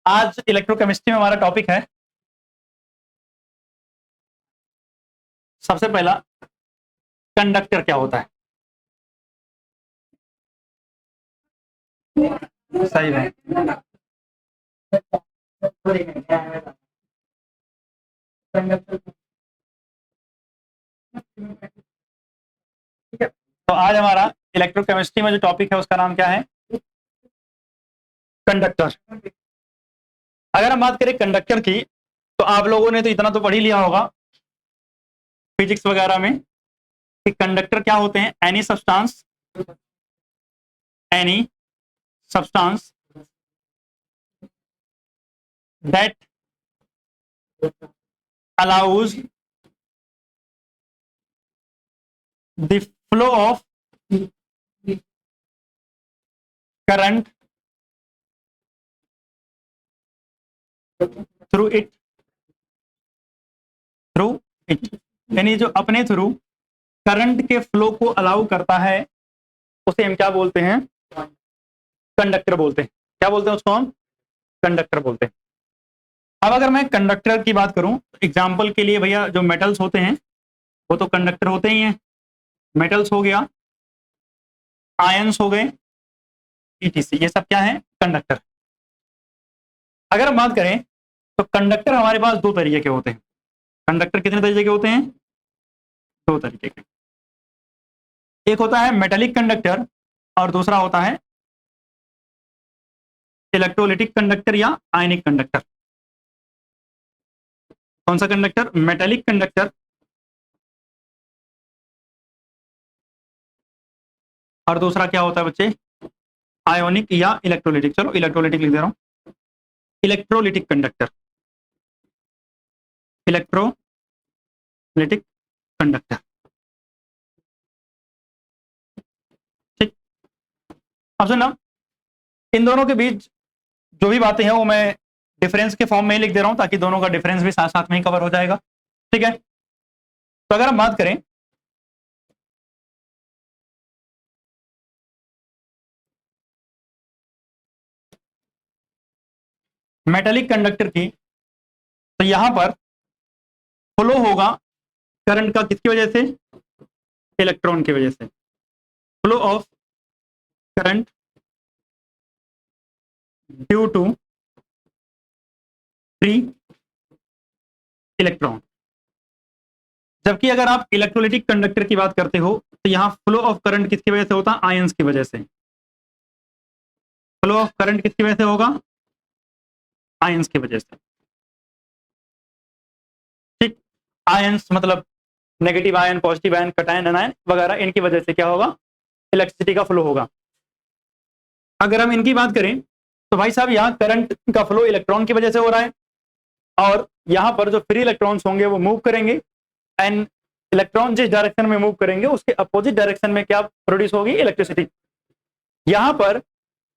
आज इलेक्ट्रोकेमिस्ट्री में हमारा टॉपिक है सबसे पहला कंडक्टर क्या होता है। सही है। ठीक है, तो आज हमारा इलेक्ट्रोकेमिस्ट्री में जो टॉपिक है उसका नाम क्या है? कंडक्टर। अगर हम बात करें कंडक्टर की तो आप लोगों ने तो इतना तो पढ़ ही लिया होगा फिजिक्स वगैरह में कि कंडक्टर क्या होते हैं। Any substance that allows the flow of current through it यानी जो अपने थ्रू करंट के फ्लो को अलाउ करता है उसे हम क्या बोलते हैं? कंडक्टर बोलते हैं। क्या बोलते हैं उसको हम? कंडक्टर बोलते हैं। अब अगर मैं कंडक्टर की बात करूं एग्जांपल के लिए भैया जो मेटल्स होते हैं वो तो कंडक्टर होते ही हैं। मेटल्स हो गया, आयंस हो गए, ईटीसी, ये सब क्या है? कंडक्टर। अगर हम बात करें तो कंडक्टर हमारे पास दो तरीके के होते हैं। कंडक्टर कितने तरीके के होते हैं? दो तरीके के। एक होता है मेटेलिक कंडक्टर और दूसरा होता है इलेक्ट्रोलिटिक कंडक्टर या आयनिक कंडक्टर। कौन सा कंडक्टर? मेटेलिक कंडक्टर और दूसरा क्या होता है बच्चे? आयोनिक या इलेक्ट्रोलिटिक। चलो इलेक्ट्रोलिटिक लिख दे रहा हूं। Electrolytic conductor, electrolytic conductor. ठीक। अब सुनना, इन दोनों के बीच जो भी बातें हैं वो मैं डिफरेंस के फॉर्म में ही लिख दे रहा हूं ताकि दोनों का डिफरेंस भी साथ साथ में ही कवर हो जाएगा। ठीक है, तो अगर हम बात करें मेटेलिक कंडक्टर की तो यहां पर फ्लो होगा करंट का किसकी वजह से? इलेक्ट्रॉन की वजह से। Flow of current due to free electron. जबकि अगर आप इलेक्ट्रोलिटिक कंडक्टर की बात करते हो तो यहां फ्लो ऑफ करंट किसकी वजह से होता है? आयंस की वजह से। फ्लो ऑफ करंट किसकी वजह से होगा? आयंस की वजह से। ठीक। आयंस मतलब negative ion, positive ion, cation, anion वगैरह, इनकी वजह से क्या होगा? इलेक्ट्रिसिटी का फ्लो होगा। अगर हम इनकी बात करें तो भाई साहब यहाँ करंट का फ्लो इलेक्ट्रॉन की वजह से हो रहा है और यहाँ पर जो फ्री इलेक्ट्रॉन्स होंगे वो मूव करेंगे एंड इलेक्ट्रॉन जिस डायरेक्शन में मूव करेंगे उसके अपोजिट डायरेक्शन में क्या प्रोड्यूस होगी? इलेक्ट्रिसिटी। यहाँ पर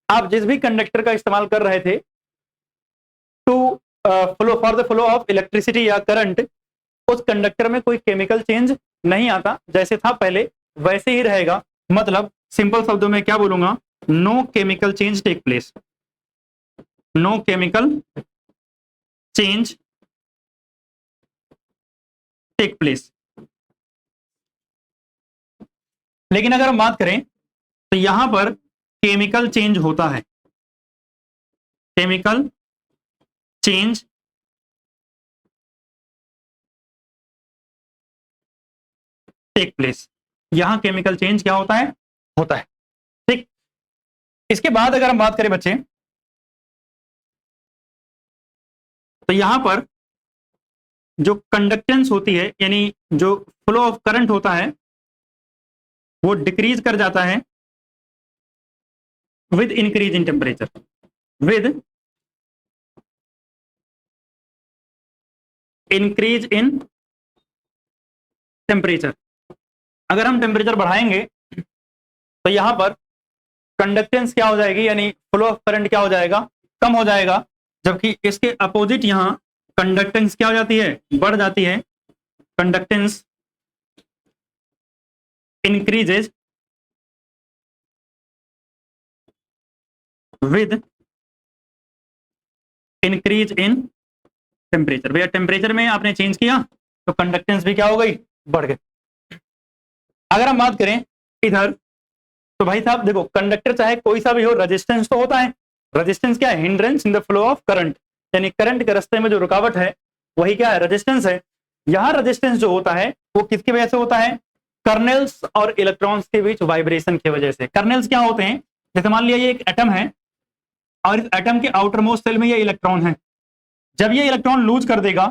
आप जिस भी कंडक्टर का इस्तेमाल कर रहे थे to flow for the flow of electricity या करंट, उस कंडक्टर में कोई केमिकल चेंज नहीं आता, जैसे था पहले वैसे ही रहेगा। मतलब सिंपल शब्दों में क्या बोलूंगा? No chemical change take place. No chemical change take place. लेकिन अगर हम बात करें तो यहां पर केमिकल चेंज होता है। Chemical change take place. यहां केमिकल चेंज क्या होता है? होता है। ठीक। इसके बाद अगर हम बात करें बच्चे तो यहां पर जो कंडक्टेंस होती है यानी जो फ्लो ऑफ करंट होता है वो डिक्रीज कर जाता है with increase in temperature. With increase in temperature. अगर हम टेम्परेचर बढ़ाएंगे तो यहां पर कंडक्टेंस क्या हो जाएगी यानी फ्लो ऑफ करंट क्या हो जाएगा? कम हो जाएगा। जबकि इसके अपोजिट यहां कंडक्टेंस क्या हो जाती है? बढ़ जाती है। Conductance increases with increase in temperature. भैया टेम्परेचर में आपने चेंज किया तो कंडक्टेंस भी क्या हो गई, बढ़ गई। अगर हम बात करें इधर, तो भाई साहब देखो कंडक्टर चाहे कोई सा भी हो, रेजिस्टेंस तो होता है। रेजिस्टेंस क्या है, hindrance in the flow of current, यानी करंट के रास्ते में जो रुकावट है वही क्या है, रेजिस्टेंस है। यहां रेजिस्टेंस जो होता है वो किसकी वजह से होता है, कर्नेल्स और इलेक्ट्रॉन्स के बीच वाइब्रेशन की वजह से। कर्नेल्स क्या होते हैं, जैसे मान लिया ये एक एटम है और इस एटम के आउटर मोस्ट सेल में ये इलेक्ट्रॉन है। जब ये इलेक्ट्रॉन लूज कर देगा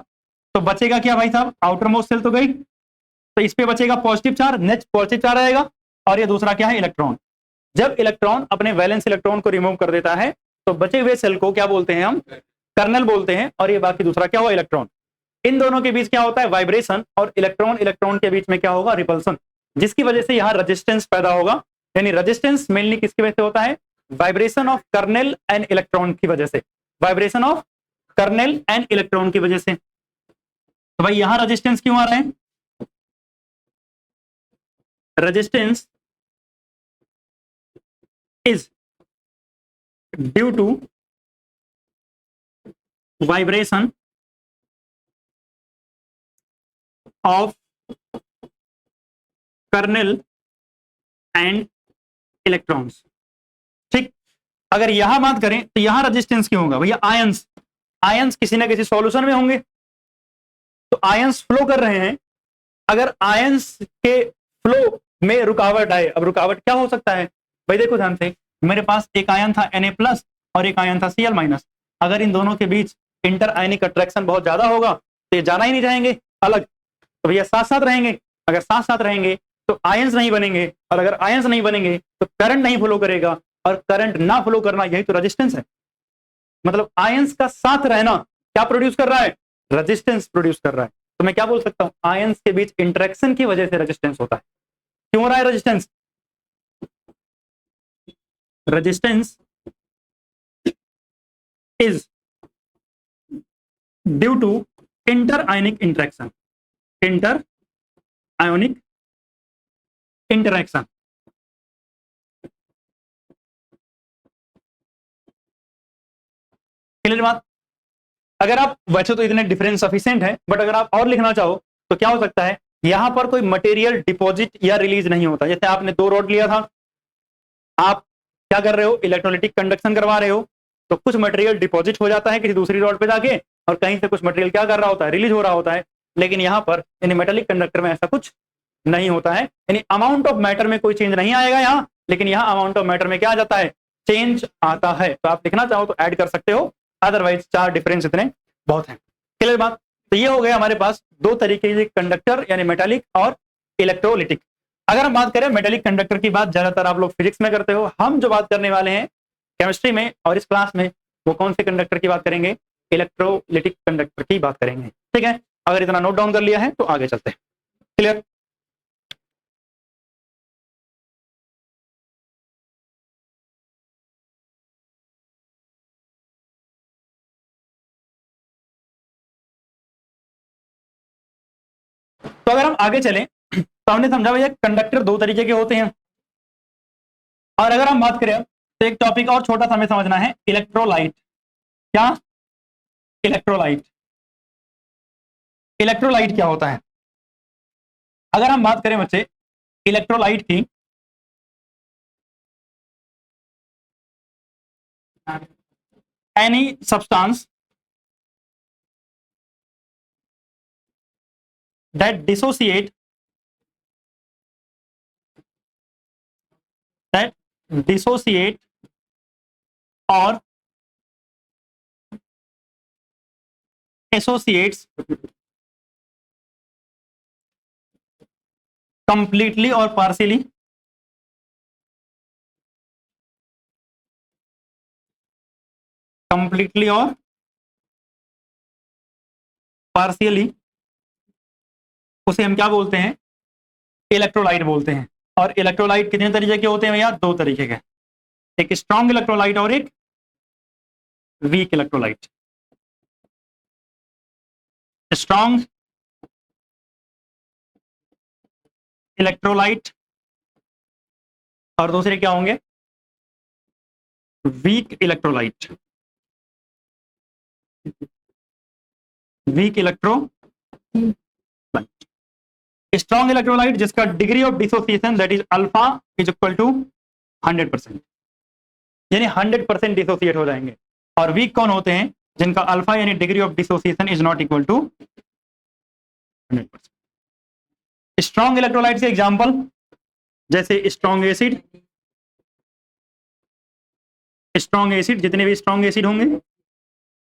तो बचेगा क्या भाई साहब, आउटर मोस्ट सेल तो गई, तो इस पे बचेगा positive charge, next positive charge आएगा, और ये दूसरा क्या है, इलेक्ट्रॉन। जब इलेक्ट्रॉन अपने वैलेंस इलेक्ट्रॉन को रिमूव कर देता है तो बचे हुए सेल को क्या बोलते हैं हम, कर्नल बोलते हैं, और ये बाकी दूसरा क्या हुआ, इलेक्ट्रॉन। इन दोनों के बीच क्या होता है, वाइब्रेशन, और इलेक्ट्रॉन इलेक्ट्रॉन के बीच में क्या होगा, रिपल्सन, जिसकी वजह से यहां रेजिस्टेंस पैदा होगा। यानी रेजिस्टेंस मेनली किसकी वजह से होता है, vibration of kernel and electron की वजह से, vibration of kernel and electron की वजह से। तो भाई यहां रेजिस्टेंस क्यों आ रहा है, resistance is due to vibration of kernel and electrons. ठीक, अगर यहां बात करें तो यहां रेजिस्टेंस क्यों होगा भैया, आयंस, आयंस किसी ना किसी सॉल्यूशन में होंगे, तो आयंस फ्लो कर रहे हैं। अगर आयंस के फ्लो में रुकावट आए, अब रुकावट क्या हो सकता है भाई, देखो ध्यान से, मेरे पास एक आयन था Na+ और एक आयन था Cl-। अगर इन दोनों के बीच इंटर आयनिक अट्रैक्शन बहुत ज्यादा होगा तो ये जाना ही नहीं चाहेंगे अलग, तो भैया साथ साथ रहेंगे। अगर साथ साथ रहेंगे तो आयंस नहीं बनेंगे, और अगर आयंस नहीं बनेंगे तो करंट नहीं फ्लो करेगा, और करंट ना फ्लो करना यही तो रेजिस्टेंस है। मतलब आयंस का साथ रहना क्या प्रोड्यूस कर रहा है, रेजिस्टेंस प्रोड्यूस कर रहा है। तो मैं क्या बोल सकता हूं, आयंस के बीच इंटरेक्शन की वजह से रेजिस्टेंस होता है। क्यों हो रहा है resistance, resistance is due to inter ionic interaction, inter ionic interaction. Clear बात। अगर आप, वैसे तो इतने डिफरेंस सफिशिएंट है, बट अगर आप और लिखना चाहो तो क्या हो सकता है, यहां पर कोई मटेरियल डिपॉजिट या रिलीज नहीं होता। जैसे आपने 2 रॉड लिया था, आप क्या कर रहे हो, इलेक्ट्रोलिटिक कंडक्शन करवा रहे हो, तो कुछ मटेरियल डिपॉजिट हो जाता है किसी दूसरी रॉड पे जाके, और कहीं से कुछ मटेरियल क्या कर रहा होता है, रिलीज हो रहा होता है। लेकिन यहां पर यानी मेटेलिक कंडक्टर में ऐसा कुछ नहीं होता है, यानी अमाउंट ऑफ मैटर में कोई चेंज नहीं आएगा यहाँ, लेकिन यहाँ अमाउंट ऑफ मैटर में क्या आ जाता है, चेंज आता है। तो आप लिखना चाहो तो ऐड कर सकते हो, अदरवाइज 4 डिफरेंस इतने बहुत हैं। क्लियर बात। तो ये हो गया हमारे पास 2 तरीके के कंडक्टर, यानी मेटालिक और इलेक्ट्रोलिटिक। अगर हम बात करें मेटालिक कंडक्टर की बात ज्यादातर आप लोग फिजिक्स में करते हो, हम जो बात करने वाले हैं केमिस्ट्री में और इस क्लास में, वो कौन से कंडक्टर की बात करेंगे, इलेक्ट्रोलिटिक कंडक्टर की बात करेंगे। ठीक है, अगर इतना नोट डाउन कर लिया है तो आगे चलते हैं। क्लियर। तो अगर हम आगे चलें तो हमने समझा भैया कंडक्टर 2 तरीके के होते हैं। और अगर हम बात करें तो एक टॉपिक और छोटा सा हमें समझना है, इलेक्ट्रोलाइट। क्या, इलेक्ट्रोलाइट। इलेक्ट्रोलाइट क्या होता है, अगर हम बात करें बच्चे इलेक्ट्रोलाइट की, any substance that dissociate or associates completely or partially उसे हम क्या बोलते हैं, इलेक्ट्रोलाइट बोलते हैं। और इलेक्ट्रोलाइट कितने तरीके के होते हैं भैया, 2 तरीके के, एक स्ट्रॉन्ग इलेक्ट्रोलाइट और एक वीक इलेक्ट्रोलाइट। स्ट्रॉन्ग इलेक्ट्रोलाइट और दूसरे क्या होंगे, weak electrolyte. Weak electro, strong electrolyte जिसका degree of dissociation that is alpha is equal to 100%, यानी 100% डिसोसिएट हो जाएंगे। और वीक कौन होते हैं? जिनका अल्फा यानी degree of dissociation is not equal to 100%। Strong electrolyte के एग्जांपल जैसे स्ट्रॉन्ग एसिड, जितने भी स्ट्रॉन्ग एसिड होंगे,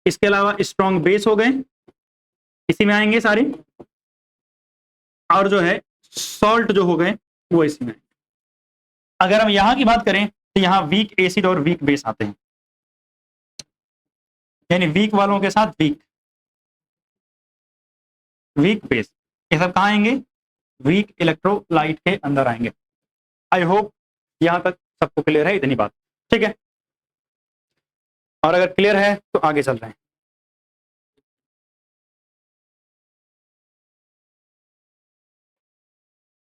इसके अलावा स्ट्रॉन्ग बेस हो गए, इसी में आएंगे सारे, और जो है सॉल्ट जो हो गए वो इसी में। अगर हम यहां की बात करें तो यहां वीक एसिड और वीक बेस आते हैं, यानी वीक वालों के साथ वीक बेस, ये सब कहां आएंगे? वीक इलेक्ट्रोलाइट के अंदर आएंगे। आई होप यहां तक सबको क्लियर है, इतनी बात, ठीक है। और अगर क्लियर है तो आगे चल रहे हैं।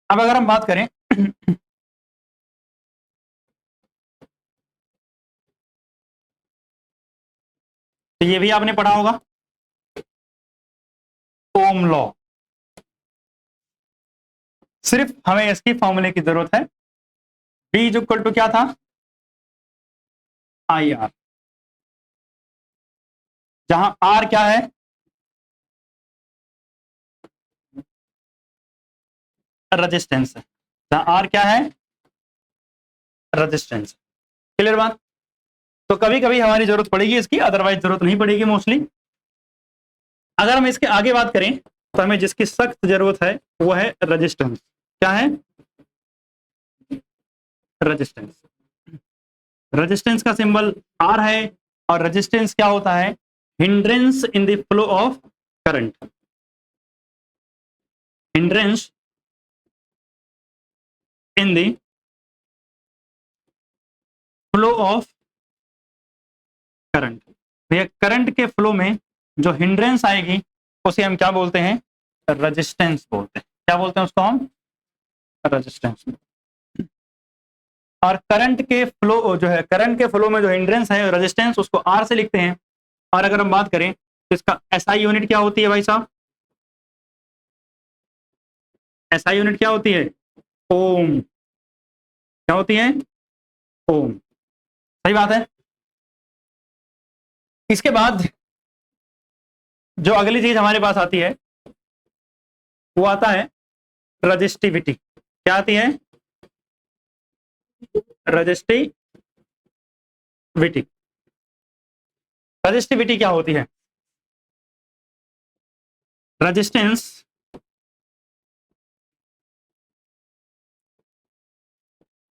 अब अगर हम बात करें तो ये भी आपने पढ़ा होगा, ओम लॉ। सिर्फ हमें इसकी फॉर्मूले की जरूरत है। बी इज इक्वल टू क्या था? आई आर, जहां आर क्या है? रेजिस्टेंस है। जहां आर क्या है? रेजिस्टेंस। क्लियर बात? तो कभी कभी हमारी जरूरत पड़ेगी इसकी, अदरवाइज जरूरत नहीं पड़ेगी मोस्टली। अगर हम इसके आगे बात करें तो हमें जिसकी सख्त जरूरत है वो है रेजिस्टेंस। क्या है? रेजिस्टेंस। रेजिस्टेंस का सिंबल आर है, और रेजिस्टेंस क्या होता है? Hindrance in the flow of current. Hindrance in the flow of current. भैया करंट के फ्लो में जो हिंड्रेंस आएगी उसे हम क्या बोलते हैं? रेजिस्टेंस बोलते हैं। क्या बोलते हैं उसको हम? रेजिस्टेंस। और करंट के फ्लो जो है, करंट के फ्लो में जो हिंड्रेंस है रेजिस्टेंस, उसको आर से लिखते हैं। और अगर हम बात करें तो इसका एसआई यूनिट क्या होती है भाई साहब? एसआई यूनिट क्या होती है? ओम। क्या होती है? ओम। सही बात है। इसके बाद जो अगली चीज हमारे पास आती है वो आता है रजिस्टिविटी। क्या आती है? रजिस्टिविटी। रजिस्टिविटी क्या होती है? Resistance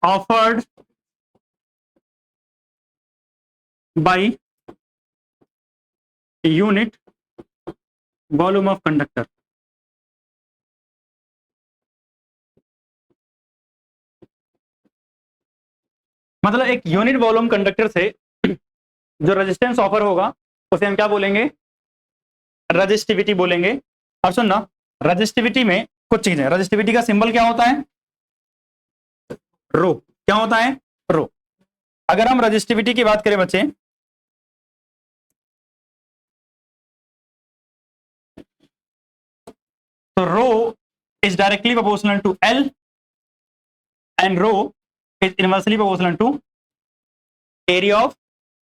offered by unit volume of conductor. मतलब एक यूनिट वॉल्यूम कंडक्टर से जो रेजिस्टेंस ऑफर होगा उसे हम क्या बोलेंगे? रजिस्टिविटी बोलेंगे। और सुनना, रजिस्टिविटी में कुछ चीजें, रजिस्टिविटी का सिंबल क्या होता है? रो। क्या होता है? रो। अगर हम रजिस्टिविटी की बात करें बच्चे, तो rho is directly proportional to L and rho is inversely proportional to area of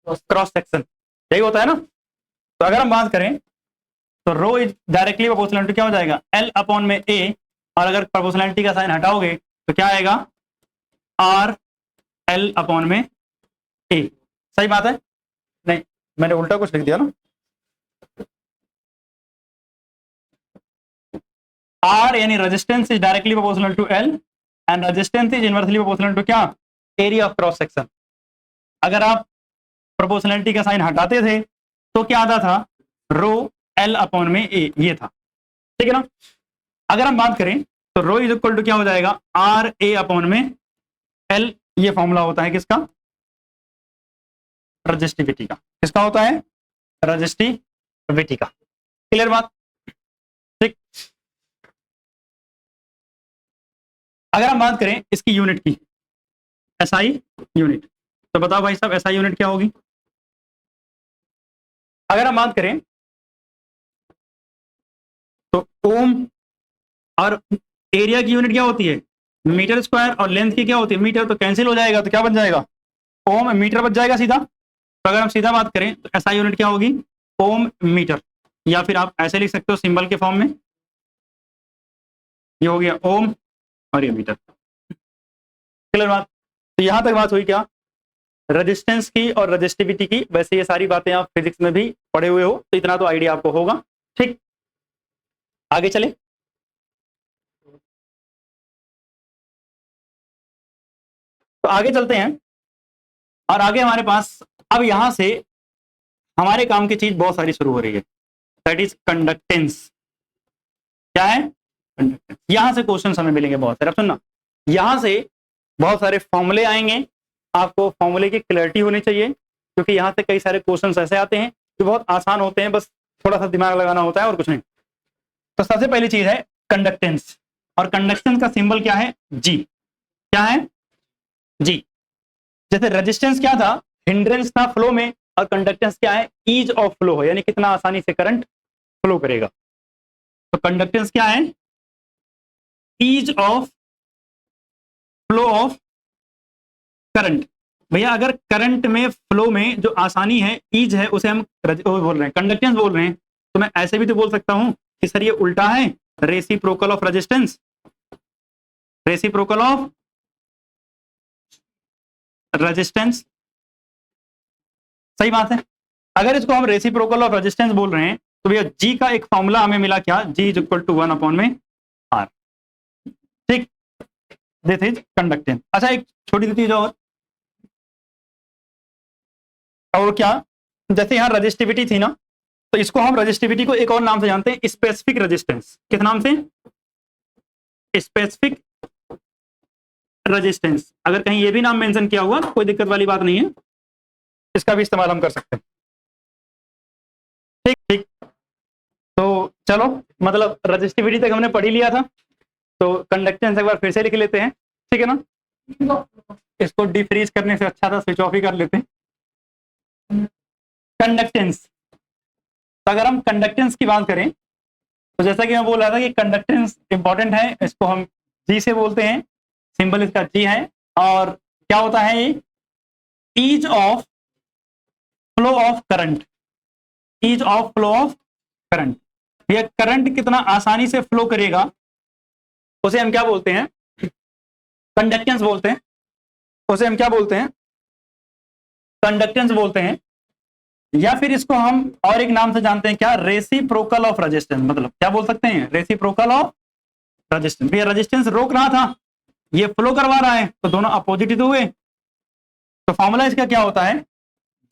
cross section. यही होता है ना? तो अगर हम बात करें तो rho is directly proportional to क्या हो जाएगा? एल अपॉन में ए, और अगर प्रोपोर्शनलिटी का साइन हटाओगे तो क्या आएगा? आर एल अपॉन में ए। सही बात है? नहीं, मैंने उल्टा कुछ लिख दिया ना। आर यानी resistance is directly proportional to L and resistance is inversely proportional to क्या? Area of cross section. अगर आप प्रोपोर्शनलिटी का साइन हटाते थे तो क्या आता था? रो एल अपॉन में ए, ये था। ठीक है ना? अगर हम बात करें तो रो इज इक्वल टू क्या हो जाएगा? आर ए अपॉन में एल। ये फॉर्मूला होता है किसका? रजिस्टिविटी का। किसका होता है? रजिस्टिविटी का। क्लियर बात? ठीक। अगर हम बात करें इसकी यूनिट की, एसआई यूनिट, तो बताओ भाई साहब एसआई यूनिट क्या होगी? अगर हम बात करें तो ओम और एरिया की यूनिट क्या होती है मीटर स्क्वायर, और लेंथ की क्या होती है मीटर, तो कैंसिल हो जाएगा, तो क्या बन जाएगा ओम मीटर बच जाएगा सीधा। तो अगर हम सीधा बात करें तो एसआई यूनिट क्या होगी ओम मीटर, या फिर आप ऐसे लिख सकते हो सिंबल के फॉर्म में, ये हो गया ओम और ये मीटर। क्लियर बात। तो यहां तक बात हुई क्या रेजिस्टेंस की और रेजिस्टिविटी की। वैसे ये सारी बातें आप फिजिक्स में भी पढ़े हुए हो, तो इतना तो आइडिया आपको होगा। ठीक, आगे चले। तो आगे चलते हैं, और आगे हमारे पास अब यहां से हमारे काम की चीज बहुत सारी शुरू हो रही है, दैट इज कंडक्टेंस। क्या है कंडक्टेंस। यहां से क्वेश्चन हमें मिलेंगे बहुत सारे। अब सुनना, यहां से बहुत सारे फॉर्मूले आएंगे, आपको फॉर्मूले की क्लैरिटी होनी चाहिए, क्योंकि यहां से कई सारे क्वेश्चन ऐसे आते हैं जो बहुत आसान होते हैं, बस थोड़ा सा दिमाग लगाना होता है और कुछ नहीं। तो सबसे पहली चीज है कंडक्टेंस, और कंडक्टेंस का सिंबल क्या है जी। क्या है जी। जैसे रेजिस्टेंस क्या था हिंड्रेंस था फ्लो में, और कंडक्टेंस क्या है ईज ऑफ फ्लो है, यानी कितना आसानी से करंट फ्लो करेगा। तो कंडक्टेंस क्या है ease of flow of current. भैया अगर करंट में फ्लो में जो आसानी है ईज है, उसे हम बोल रहे हैं कंडक्टेंस बोल रहे हैं। तो मैं ऐसे भी तो बोल सकता हूं कि सर ये उल्टा है, reciprocal of resistance, reciprocal of resistance. सही बात है। अगर इसको हम रेसिप्रोकल ऑफ रेजिस्टेंस बोल रहे हैं तो भैया जी का एक फॉर्मूला हमें मिला क्या, जी इज इक्वल टू 1 में आर। ठीक, दिस इज कंडक्टेंस। अच्छा एक छोटी सी चीज और क्या, जैसे यहां रजिस्टिविटी थी ना, तो इसको हम रजिस्टिविटी को एक और नाम से जानते हैं स्पेसिफिक रेजिस्टेंस। किस नाम से स्पेसिफिक रेजिस्टेंस। अगर कहीं ये भी नाम मेंशन किया हुआ तो कोई दिक्कत वाली बात नहीं है, इसका भी इस्तेमाल हम कर सकते हैं। ठीक ठीक। तो चलो, मतलब रजिस्टिविटी तक हमने पढ़ ही लिया था, तो कंडक्टेंस एक बार फिर से लिख लेते हैं, ठीक है ना। इसको डिफ्रीज करने से अच्छा था स्विच ऑफ ही कर लेते हैं। कंडक्टेंस, तो अगर हम कंडक्टेंस की बात करें तो जैसा कि मैं बोल रहा था कि कंडक्टेंस इंपॉर्टेंट है, इसको हम जी से बोलते हैं, सिंबल इसका जी है। और क्या होता है ये ease of flow of current, ease of flow of current. ये करंट कितना आसानी से फ्लो करेगा उसे हम क्या बोलते हैं कंडक्टेंस बोलते हैं, उसे हम क्या बोलते हैं कंडक्टेंस बोलते हैं। या फिर इसको हम और एक नाम से जानते हैं क्या रेसिप्रोकल ऑफ रेजिस्टेंस। मतलब क्या बोल सकते हैं रेसिप्रोकल ऑफ रेजिस्टेंस। ये रेजिस्टेंस रोक रहा था, ये फ्लो करवा रहा है, तो दोनों अपोजिट ही तो हुए। तो फॉर्मूला इसका क्या होता है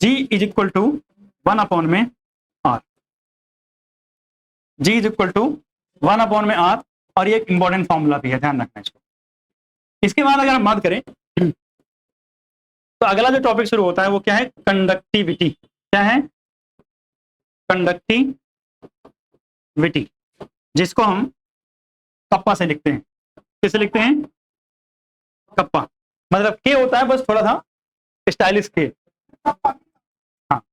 जी इज इक्वल टू 1 में R, G is equal to 1 में आर। और ये एक इंपॉर्टेंट फॉर्मूला भी है, ध्यान रखना इसको। इसके बाद अगर हम बात करें तो अगला जो टॉपिक शुरू होता है वो क्या है कंडक्टिविटी। क्या है कंडक्टिविटी, जिसको हम कप्पा से लिखते हैं। किसे लिखते हैं कप्पा। मतलब के होता है बस थोड़ा सा स्टाइलिश के, हाँ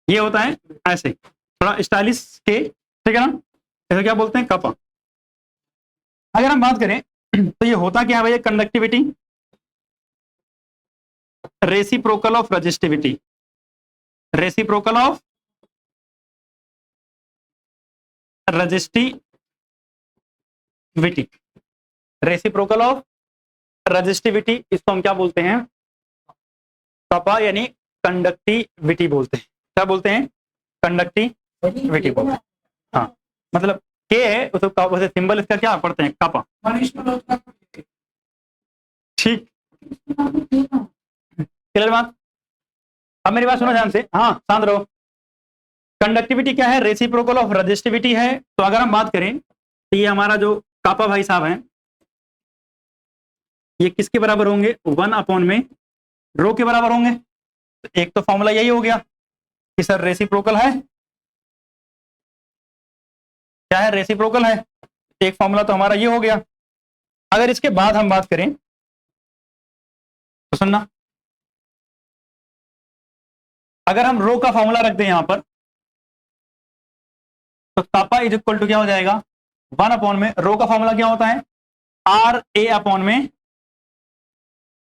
ये होता है ऐसे थोड़ा स्टाइलिश के, ठीक है ना। ऐसे क्या बोलते हैं कप्पा। अगर हम बात करें तो ये होता क्या है भैया conductivity reciprocal of resistivity, reciprocal of resistivity, reciprocal of resistivity, इसको हम क्या बोलते हैं कपा, यानी कंडक्टिविटी बोलते हैं। क्या बोलते हैं कंडक्टिविटी बोलते हैं। हाँ मतलब के है उसको सिंबल इसका क्या पढ़ते हैं कपा। ठीक, क्लियर बात। अब मेरी बात सुनो ध्यान से, हाँ शांत रहो। कंडक्टिविटी क्या है रेसिप्रोकल ऑफ रेजिस्टिविटी है। तो अगर हम बात करें तो ये हमारा जो कापा भाई साहब हैं ये किसके बराबर होंगे 1 में रो के बराबर होंगे। तो एक तो फॉर्मूला यही हो गया कि सर रेसिप्रोकल है, क्या है रेसिप्रोकल है, एक फॉर्मूला तो हमारा ये हो गया। अगर इसके बाद हम बात करें तो सुनना, अगर हम रो का फॉर्मूला रख दें यहां पर तो कापा इज इक्वल टू क्या हो जाएगा, 1 अपॉन में रो का फॉर्मूला क्या होता है, आर ए अपॉन में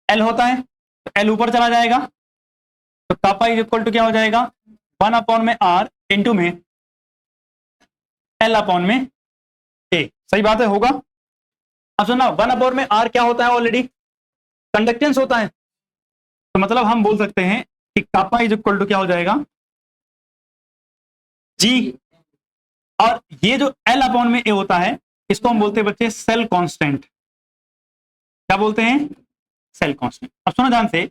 एल होता है, तो एल ऊपर चला जाएगा, तो कापा इज इक्वल टू क्या हो जाएगा, 1 अपॉन में आर इंटू में एल अपॉन में ए। सही बात है, होगा। अब सुनना, 1 अपॉन में आर क्या होता है, ऑलरेडी कंडक्टेंस होता है, तो मतलब हम बोल सकते हैं कि कापा इज इक्वल टू क्या हो जाएगा, जी। और ये जो एल अपॉन में ए होता है, इसको हम बोलते हैं बच्चे सेल कांस्टेंट। क्या बोलते हैं, सेल कांस्टेंट। अब सुनो ध्यान से,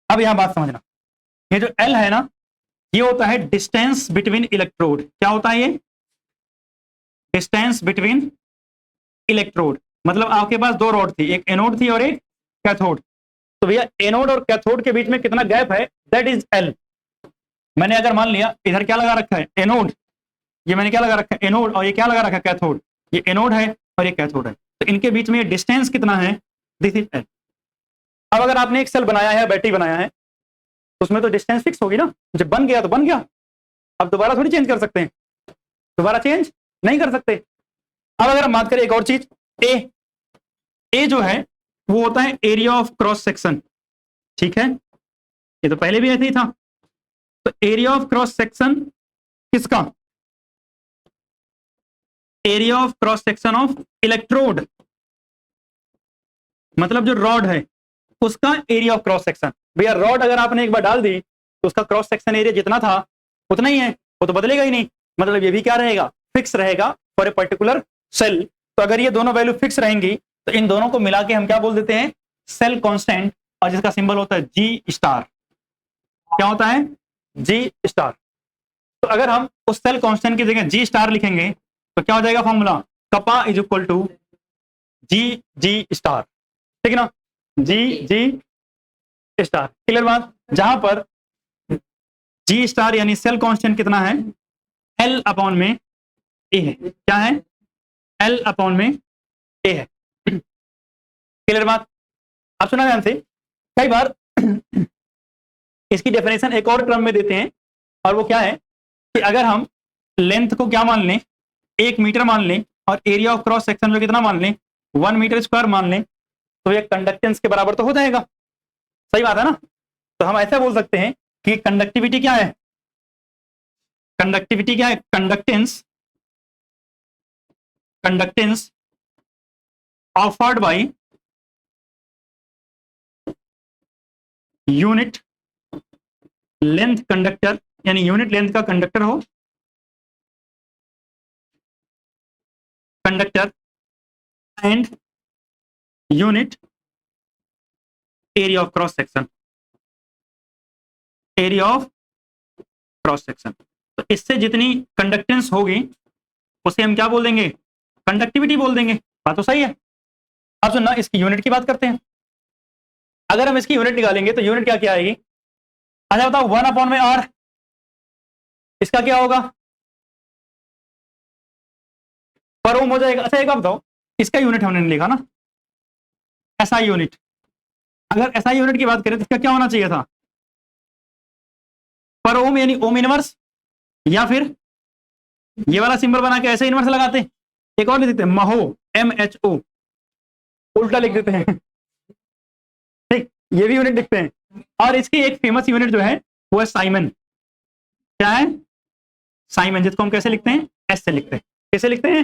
अब यहां बात समझना, ये जो एल है ना, ये होता है डिस्टेंस बिटवीन इलेक्ट्रोड। क्या होता है ये, डिस्टेंस बिटवीन इलेक्ट्रोड। मतलब आपके पास दो रॉड थी, एक एनोड थी और एक कैथोड, तो भैया एनोड और कैथोड के बीच में कितना गैप है, दैट इज एल। मैंने अगर मान लिया इधर क्या लगा रखा है, एनोड, ये मैंने क्या लगा रखा है, एनोड, और ये क्या लगा रखा है, कैथोड। ये एनोड है और ये कैथोड है, तो इनके बीच में ये डिस्टेंस कितना है, दिस इज एल। अब अगर आपने एक सेल बनाया है, बैटरी बनाया है, तो उसमें तो डिस्टेंस फिक्स होगी ना, जब बन गया तो बन गया, अब दोबारा थोड़ी चेंज कर सकते हैं, दोबारा चेंज नहीं कर सकते। अब अगर हम बात करें एक और चीज, ए, ए जो है वो होता है एरिया ऑफ क्रॉस सेक्शन। ठीक है, ये तो पहले भी ऐसे ही था। तो एरिया ऑफ क्रॉस सेक्शन किसका, area of cross section of electrode, मतलब जो रॉड है उसका एरिया ऑफ क्रॉस सेक्शन। भैया रॉड अगर आपने एक बार डाल दी तो उसका क्रॉस सेक्शन एरिया जितना था उतना ही है, वो तो बदलेगा ही नहीं। मतलब ये भी क्या रहेगा, फिक्स रहेगा फॉर ए पर्टिकुलर सेल। तो अगर ये दोनों वैल्यू फिक्स रहेंगी तो इन दोनों को मिला के हम क्या बोल देते हैं, सेल कांस्टेंट, और जिसका सिंबल होता है जी स्टार। क्या होता है, जी स्टार। तो अगर हम उस सेल कांस्टेंट की जगह जी स्टार लिखेंगे तो क्या हो जाएगा formula, kappa is equal to G G star. ठीक है ना, जी जी स्टार। क्लियर बात। जहां पर जी स्टार यानी सेल कांस्टेंट कितना है, एल अपॉन में ए है। क्या है, एल अपॉन में ए है। क्लियर बात। आप सुना ध्यान से, कई बार इसकी डेफिनेशन एक और टर्म में देते हैं, और वो क्या है कि अगर हम लेंथ को क्या मान लें, 1 मीटर मान लें, और एरिया ऑफ क्रॉस सेक्शन जो कितना मान लें, 1 मीटर स्क्वायर मान लें, तो ये कंडक्टेंस के बराबर तो हो जाएगा। सही बात है ना। तो हम ऐसा बोल सकते हैं कि कंडक्टिविटी क्या है, कंडक्टिविटी क्या है, conductance, conductance offered by unit length conductor, यानी यूनिट लेंथ का कंडक्टर हो, conductor, and unit area of cross section, area of cross section. तो इससे जितनी कंडक्टेंस होगी उसे हम क्या बोल देंगे, कंडक्टिविटी बोल देंगे। बात तो सही है। अब सुनना, इसकी यूनिट की बात करते हैं। अगर हम इसकी यूनिट निकालेंगे तो यूनिट क्या क्या आएगी, अच्छा बताओ, 1 अपॉन में आर, इसका क्या होगा, पर ओम हो जाएगा। अच्छा एक बात बताओ, इसका यूनिट हमने नहीं लिखा ना, एसआई यूनिट। अगर एसआई यूनिट की बात करें तो इसका क्या होना चाहिए था, पर ओम यानी ओम इनवर्स, या फिर ये वाला सिंबल बना के ऐसे इनवर्स लगाते। एक और लिख देते हैं, महो, MHO, उल्टा लिख देते हैं। ठीक, ये भी यूनिट लिखते हैं। और इसकी एक फेमस यूनिट जो है वो है साइमन। क्या है, साइमन, जिसको हम कैसे लिखते हैं, एस से लिखते हैं। कैसे लिखते हैं,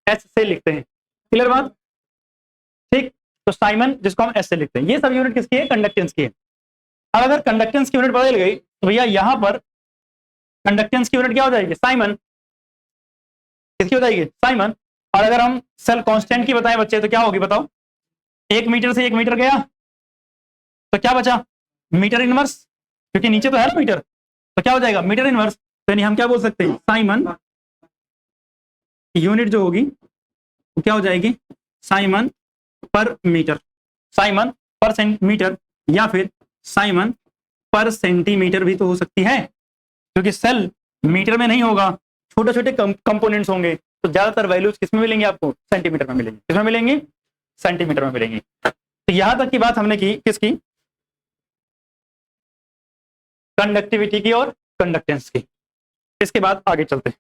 एस से लिखते हैं। क्लियर बात। ठीक, तो साइमन जिसको हम एस से लिखते हैं, ये सब यूनिट किसकी है, कंडक्टेंस की है। अब अगर कंडक्टेंस की यूनिट बदल गई तो भैया यहां पर कंडक्टेंस की यूनिट क्या हो जाएगी, साइमन। किसकी हो जाएगी, साइमन। और अगर हम सेल कांस्टेंट की बताएं बच्चे तो क्या होगी बताओ, 1 मीटर से 1 मीटर गया तो क्या बचा, मीटर इनवर्स, क्योंकि नीचे तो है ना मीटर, तो क्या हो जाएगा, मीटर इनवर्स। तो यानी हम क्या बोल सकते हैं, साइमन यूनिट जो होगी वो क्या हो जाएगी, साइमन पर मीटर, साइमन पर सेंटीमीटर, या फिर साइमन पर सेंटीमीटर भी तो हो सकती है, क्योंकि सेल मीटर में नहीं होगा, छोटे छोटे कंपोनेंट्स होंगे, तो ज्यादातर वैल्यूज किसमें मिलेंगे आपको, सेंटीमीटर में मिलेंगे। किसमें मिलेंगे, सेंटीमीटर में मिलेंगे। तो यहां तक की बात हमने की किसकी, कंडक्टिविटी की और कंडक्टेंस की। इसके बाद आगे चलते हैं।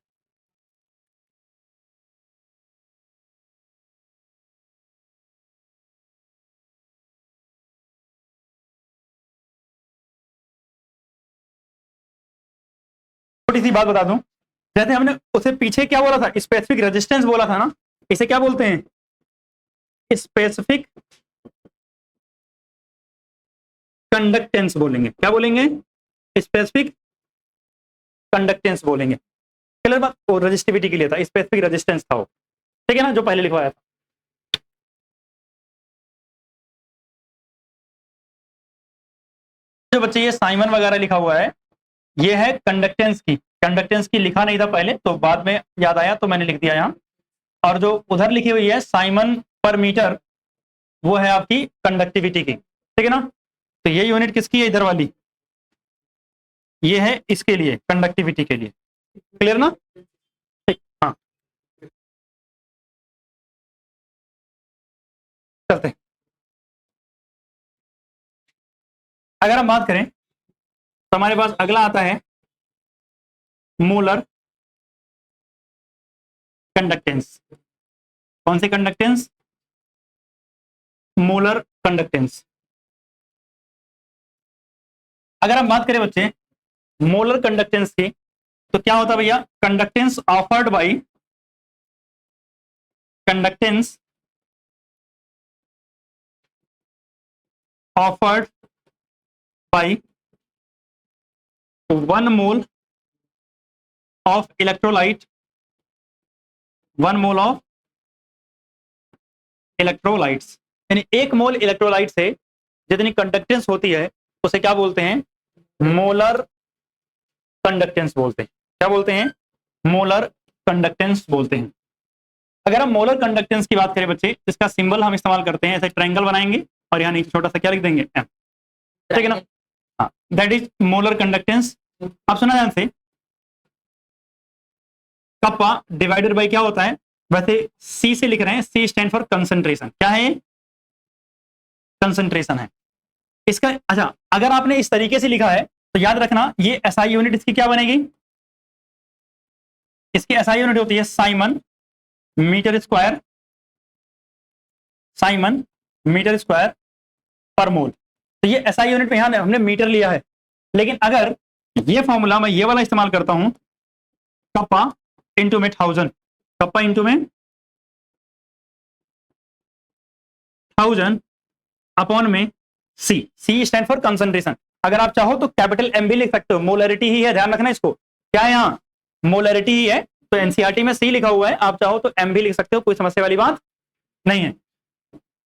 छोटी सी बात बता दूं, जैसे हमने उसे पीछे क्या बोला था, स्पेसिफिक रेजिस्टेंस बोला था ना, इसे क्या बोलते हैं, स्पेसिफिक कंडक्टेंस बोलेंगे। क्या बोलेंगे, स्पेसिफिक कंडक्टेंस बोलेंगे। क्लियर बात, वो रेजिस्टिविटी के लिए था, स्पेसिफिक रेजिस्टेंस था वो, ठीक है ना, जो पहले लिखवाया था। जो बच्चे ये साइमन वगैरह लिखा हुआ है, ये है कंडक्टेंस की। कंडक्टेंस की लिखा नहीं था पहले, तो बाद में याद आया तो मैंने लिख दिया यहाँ। और जो उधर लिखी हुई है साइमन पर मीटर, वो है आपकी कंडक्टिविटी की, ठीक है ना। तो ये यूनिट किसकी है, इधर वाली, ये है इसके लिए, कंडक्टिविटी के लिए। क्लियर ना, ठीक, हाँ करते हैं। अगर हम बात करें तो हमारे पास अगला आता है मोलर कंडक्टेंस। कौन सी कंडक्टेंस, मोलर कंडक्टेंस। अगर हम बात करें बच्चे मोलर कंडक्टेंस की, तो क्या होता है भैया, conductance offered by, conductance offered by 1 mole of electrolyte, 1 mole of electrolytes, यानी 1 मोल इलेक्ट्रोलाइट से जितनी कंडक्टेंस होती है उसे क्या बोलते हैं, मोलर कंडक्टेंस बोलते हैं। क्या बोलते हैं, मोलर कंडक्टेंस बोलते हैं। अगर हम मोलर कंडक्टेंस की बात करें बच्चे, इसका सिंबल हम इस्तेमाल करते हैं, ऐसे ट्रायंगल बनाएंगे और यहाँ नीचे छोटा सा क्या लिख देंगे, एम, ठीक है ना। हाँ, दैट इज मोलर कंडक्टेंस। आप सुना ध्यान से, कप्पा डिवाइडेड बाय क्या होता है, वैसे सी से लिख रहे हैं, सी स्टैंड फॉर कंसंट्रेशन। क्या है, कंसंट्रेशन है इसका। अच्छा, अगर आपने इस तरीके से लिखा है तो याद रखना, ये एसआई यूनिट इसकी क्या बनेगी, इसकी एसआई यूनिट होती है siemens metre square, siemens metre square per mole. तो ये एसआई यूनिट में यहां हमने मीटर लिया है, लेकिन अगर ये फॉर्मूला मैं ये वाला इस्तेमाल करता हूं, कप्पा इंटू में 1000, कप्पा इंटू में 1000 अपॉन में सी, सी स्टैंड फॉर कंसंट्रेशन। अगर आप चाहो तो कैपिटल एम भी लिख सकते हो, मोलरिटी ही है, ध्यान रखना इसको, क्या है यहाँ, मोलरिटी ही है, तो एनसीईआरटी में सी लिखा हुआ है, आप चाहो तो एम भी लिख सकते हो, कोई समस्या वाली बात नहीं है।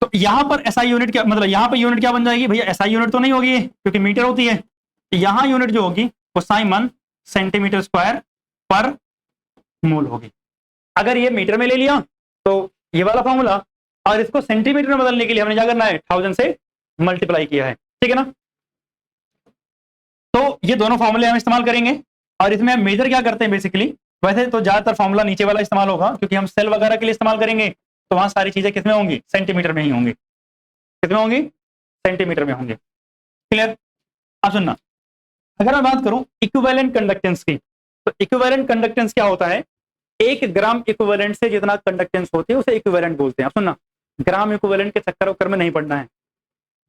तो यहां पर एसआई यूनिट क्या, मतलब यहां पर यूनिट क्या बन जाएगी भैया, एसआई यूनिट तो नहीं होगी क्योंकि मीटर होती है, यहां यूनिट जो होगी वो साइमन सेंटीमीटर स्क्वायर पर मोल होगी। अगर ये मीटर में ले लिया तो ये वाला फॉर्मूला, और इसको सेंटीमीटर में बदलने के लिए हमने क्या करना है, 1000 से मल्टीप्लाई किया है, ठीक है ना। तो ये दोनों फॉर्मूले हम इस्तेमाल करेंगे, और इसमें हम मेजर क्या करते हैं बेसिकली, वैसे तो ज्यादातर फॉर्मूला नीचे वाला इस्तेमाल होगा, क्योंकि हम सेल वगैरह के लिए इस्तेमाल करेंगे, तो वहां सारी चीजें किसमें होंगी, सेंटीमीटर में ही होंगी। किसमें होंगी, सेंटीमीटर में होंगे। क्लियर, अब सुनना, अगर मैं बात करूं इक्विवेलेंट कंडक्टेंस की, तो इक्विवेलेंट कंडक्टेंस क्या होता है, 1 ग्राम इक्विवेलेंट से जितना कंडक्टेंस होती है उसे इक्विवेलेंट बोलते हैं। अब सुनना, ग्राम इक्विवेलेंट के चक्कर में नहीं पड़ना है,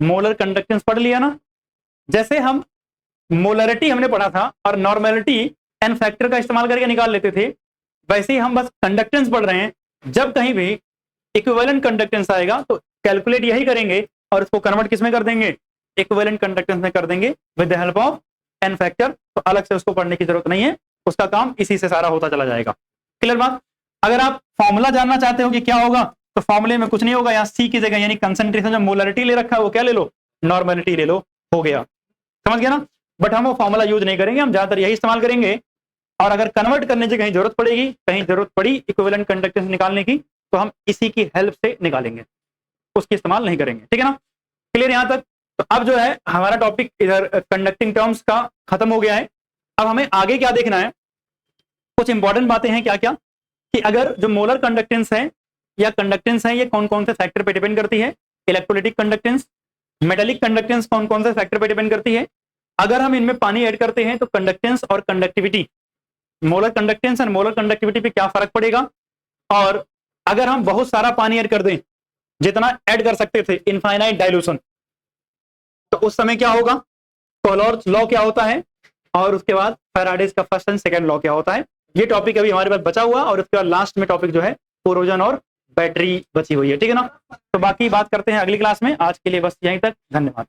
मोलर कंडक्टेंस पढ़ लिया ना। जैसे हम मोलरिटी हमने पढ़ा था और नॉर्मेलिटी एन फैक्टर का इस्तेमाल करके निकाल लेते थे, वैसे ही हम बस कंडक्टेंस पढ़ रहे हैं। जब कहीं भी इक्विवेलेंट कंडक्टेंस आएगा तो कैलकुलेट यही करेंगे और इसको कन्वर्ट किसमें कर देंगे, इक्विवेलेंट कंडक्टेंस में कर देंगे with the help of n factor. तो अलग से उसको पढ़ने की जरूरत नहीं है, उसका काम इसी से सारा होता चला जाएगा। क्लियर बात। अगर आप फॉर्मूला जानना चाहते हो कि क्या होगा, तो फॉर्मूले में कुछ नहीं होगा, यहाँ सी की जगह यानी कंसंट्रेशन, जो मोलरिटी ले रखा है वो क्या ले लो, नॉर्मेलिटी ले लो, हो गया, समझ गया ना। बट हम वो फॉर्मूला यूज नहीं करेंगे, हम ज्यादातर यही इस्तेमाल करेंगे। और अगर कन्वर्ट करने की कहीं जरूरत पड़ेगी, कहीं जरूरत पड़ी इक्विवेलेंट कंडक्टेंस निकालने की, तो हम इसी की हेल्प से निकालेंगे, उसकी इस्तेमाल नहीं करेंगे, ठीक है ना। क्लियर यहां तक। तो अब जो है हमारा टॉपिक इधर कंडक्टिंग टर्म्स का खत्म हो गया है। अब हमें आगे क्या देखना है, कुछ इंपॉर्टेंट बातें हैं, क्या क्या, कि अगर जो मोलर कंडक्टेंस है या कंडक्टेंस है, ये कौन कौन से फैक्टर पे डिपेंड करती है, इलेक्ट्रोलिटिक कंडक्टेंस, मेटालिक कंडक्टेंस कौन कौन से फैक्टर पे डिपेंड करती है। अगर हम इनमें पानी ऐड करते हैं तो कंडक्टेंस और कंडक्टिविटी, मोलर कंडक्टेंस और मोलर कंडक्टिविटी पे क्या फर्क पड़ेगा। और अगर हम बहुत सारा पानी ऐड कर दें, जितना ऐड कर सकते थे, इनफाइनाइट डाइल्यूशन, तो उस समय क्या होगा, कोहलर लॉ क्या होता है, और उसके बाद फैराडेज का फर्स्ट एंड सेकंड लॉ क्या होता है। ये टॉपिक अभी हमारे पास बचा हुआ और उसके बाद लास्ट में टॉपिक जो है कोरोजन और बैटरी बची हुई है, ठीक है ना। तो बाकी बात करते हैं अगली क्लास में, आज के लिए बस यहीं तक, धन्यवाद।